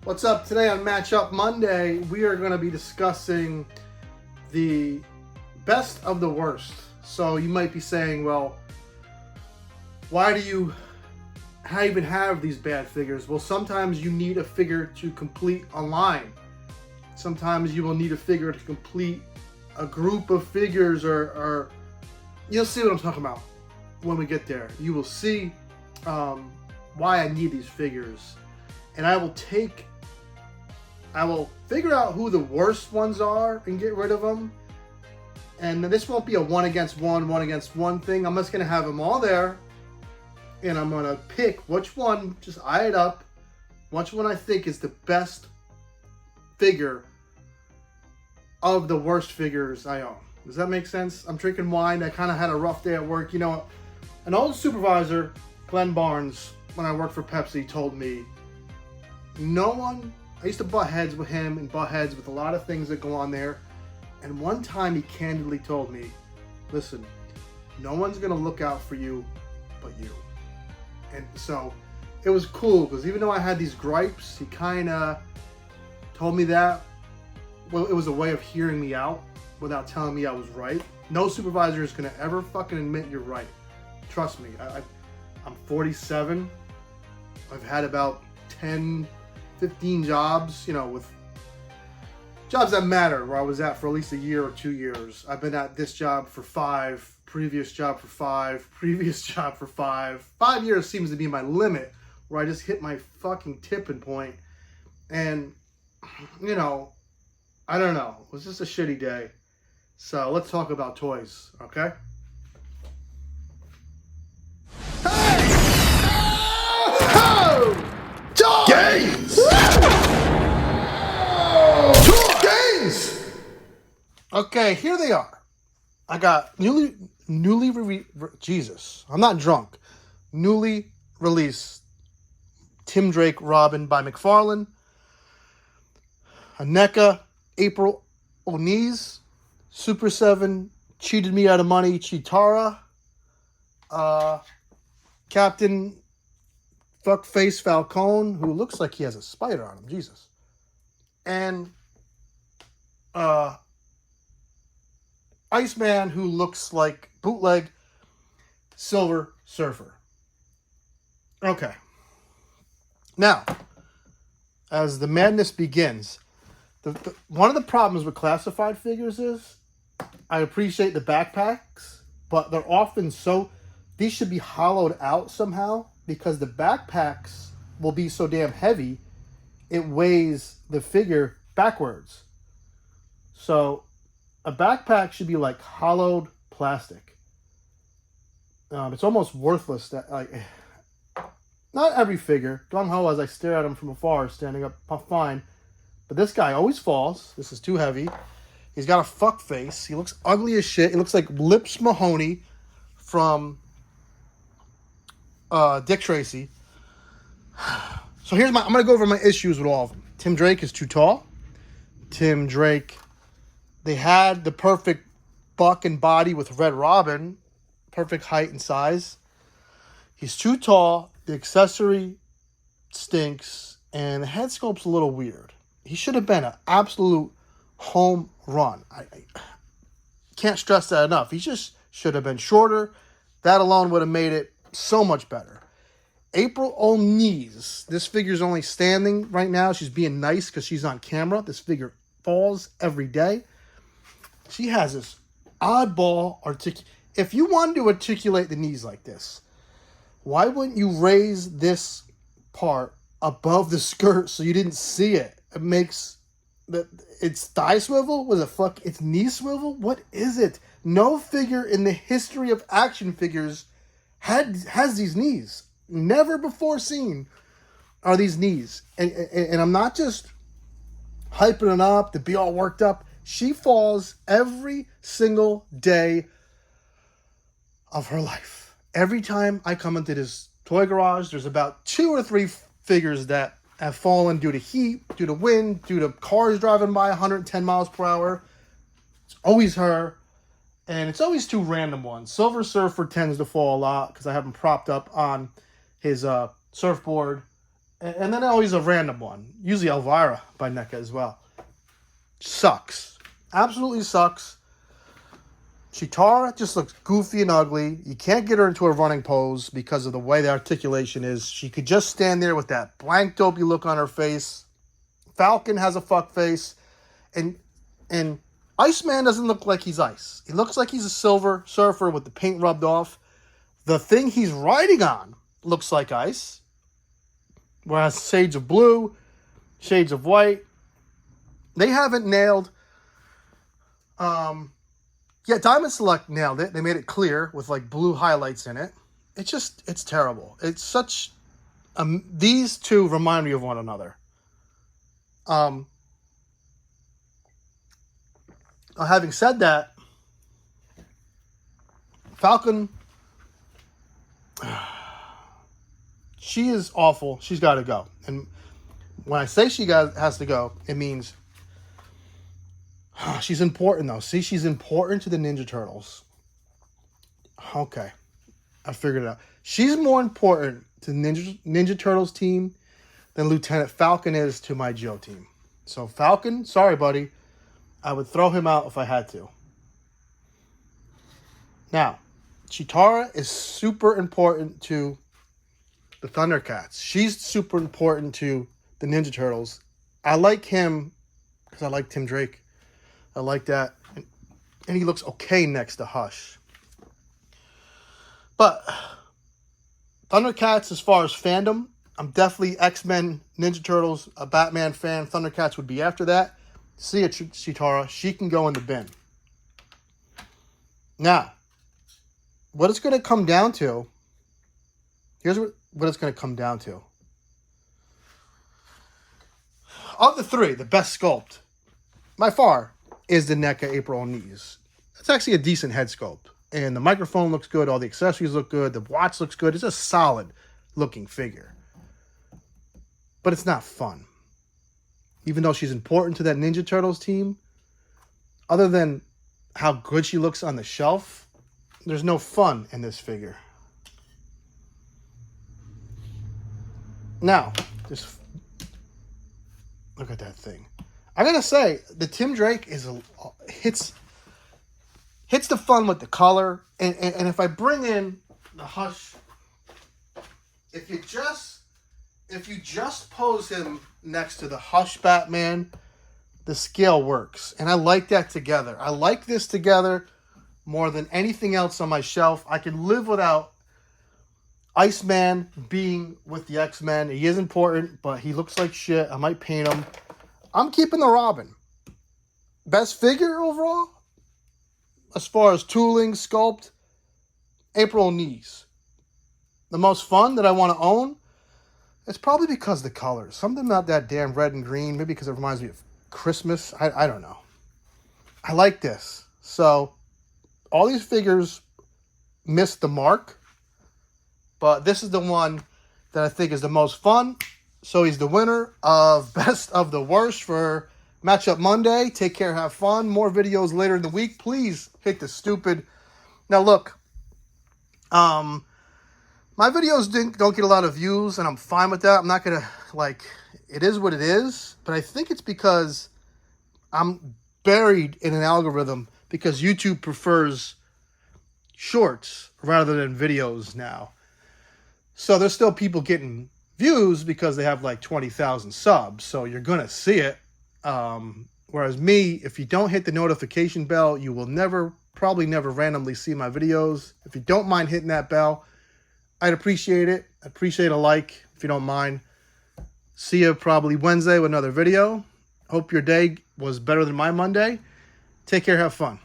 What's up? Today on Matchup Monday, we are going to be discussing the best of the worst. So you might be saying, well, why do you even have these bad figures? Well, sometimes you need a figure to complete a line. Sometimes you will need a figure to complete a group of figures, or you'll see what I'm talking about when we get there. You will see why I need these figures. And I will figure out who the worst ones are and get rid of them. And this won't be a one against one thing. I'm just going to have them all there. And I'm going to pick which one, just eye it up, which one I think is the best figure of the worst figures I own. Does that make sense? I'm drinking wine. I kind of had a rough day at work. You know, an old supervisor, Glenn Barnes, when I worked for Pepsi, told me, I used to butt heads with him and butt heads with a lot of things that go on there. And one time he candidly told me, listen, no one's going to look out for you but you. And so it was cool because even though I had these gripes, he kind of told me that. Well, it was a way of hearing me out without telling me I was right. No supervisor is going to ever fucking admit you're right. Trust me. I'm 47. I've had about 10, 15 jobs, with jobs that matter, where I was at for at least a year or 2 years. I've been at this job for 5, previous job for 5, previous job for 5. 5 years seems to be my limit, where I just hit my fucking tipping point. And, I don't know. It was just a shitty day. So let's talk about toys, okay? Hey! Oh! Games! Games! Okay, here they are. I got Jesus, I'm not drunk. Newly released Tim Drake Robin by McFarlane. A NECA April O'Neill's. Super 7 Cheated Me Out of Money Chitara. Captain Fuckface Falcone, who looks like he has a spider on him. Jesus. And Iceman, who looks like bootleg Silver Surfer. Okay. Now, as the madness begins, one of the problems with classified figures is I appreciate the backpacks, but they're often these should be hollowed out somehow, because the backpacks will be so damn heavy, it weighs the figure backwards. So a backpack should be like hollowed plastic. It's almost worthless. Not every figure. Gung Ho, as I stare at him from afar, standing up fine. But this guy always falls. This is too heavy. He's got a fuck face. He looks ugly as shit. He looks like Lips Mahoney from Dick Tracy. So I'm going to go over my issues with all of them. Tim Drake is too tall. Tim Drake, they had the perfect buck and body with Red Robin. Perfect height and size. He's too tall. The accessory stinks. And the head sculpt's a little weird. He should have been an absolute home run. I can't stress that enough. He just should have been shorter. That alone would have made it so much better. April O'Neill's. This figure's only standing right now. She's being nice because she's on camera. This figure falls every day. She has this oddball If you wanted to articulate the knees like this, why wouldn't you raise this part above the skirt so you didn't see it? It makes it's thigh swivel? What the fuck? It's knee swivel? What is it? No figure in the history of action figures has these knees. Never before seen are these knees. And I'm not just hyping it up to be all worked up. She falls every single day of her life. Every time I come into this toy garage, there's about 2 or 3 figures that have fallen due to heat, due to wind, due to cars driving by 110 miles per hour. It's always her. And it's always 2 random ones. Silver Surfer tends to fall a lot because I have him propped up on his surfboard. And then always a random one. Usually Elvira by NECA as well. Sucks. Absolutely sucks. Chitara just looks goofy and ugly. You can't get her into a running pose because of the way the articulation is. She could just stand there with that blank dopey look on her face. Falcon has a fuck face. And Iceman doesn't look like he's ice. He looks like he's a silver surfer with the paint rubbed off. The thing he's riding on looks like ice. Whereas shades of blue, shades of white. They haven't nailed... Yeah, Diamond Select nailed it. They made it clear with like blue highlights in it. It's terrible. It's such... these two remind me of one another. Having said that, Falcon, she is awful. She's got to go. And when I say she has to go, it means she's important, though. See, she's important to the Ninja Turtles. Okay. I figured it out. She's more important to the Ninja Turtles team than Lieutenant Falcon is to my Joe team. So, Falcon, sorry, buddy. I would throw him out if I had to. Now, Chitara is super important to the Thundercats. She's super important to the Ninja Turtles. I like him because I like Tim Drake. I like that. And he looks okay next to Hush. But Thundercats, as far as fandom, I'm definitely X-Men, Ninja Turtles, a Batman fan. Thundercats would be after that. See it, Chitara. She can go in the bin. Now, what it's going to come down to, here's what it's going to come down to. Of the three, the best sculpt, by far, is the NECA April O'Neil's. It's actually a decent head sculpt. And the microphone looks good. All the accessories look good. The watch looks good. It's a solid looking figure. But it's not fun. Even though she's important to that Ninja Turtles team, other than how good she looks on the shelf, there's no fun in this figure. Now, just look at that thing. I gotta say, the Tim Drake hits the fun with the color, and if I bring in the Hush, if you just pose him next to the Hush Batman, the scale works, and I like that together. I like this together more than anything else on my shelf. I can live without Iceman being with the X-Men. He is important, but he looks like shit. I might paint him. I'm keeping the Robin. Best figure overall, as far as tooling, sculpt, April O'Neil's. The most fun that I want to own, it's probably because the colors. Something about that damn red and green, maybe because it reminds me of Christmas. I don't know. I like this. So, all these figures missed the mark, but this is the one that I think is the most fun. So he's the winner of Best of the Worst for Matchup Monday. Take care, have fun. More videos later in the week. Please hit the stupid. Now look, my videos don't get a lot of views, and I'm fine with that. I'm not gonna it is what it is. But I think it's because I'm buried in an algorithm because YouTube prefers shorts rather than videos now. So there's still people getting views because they have like 20,000 subs. So you're going to see it. Whereas me, if you don't hit the notification bell, you will probably never randomly see my videos. If you don't mind hitting that bell, I'd appreciate it. I'd appreciate a like if you don't mind. See you probably Wednesday with another video. Hope your day was better than my Monday. Take care. Have fun.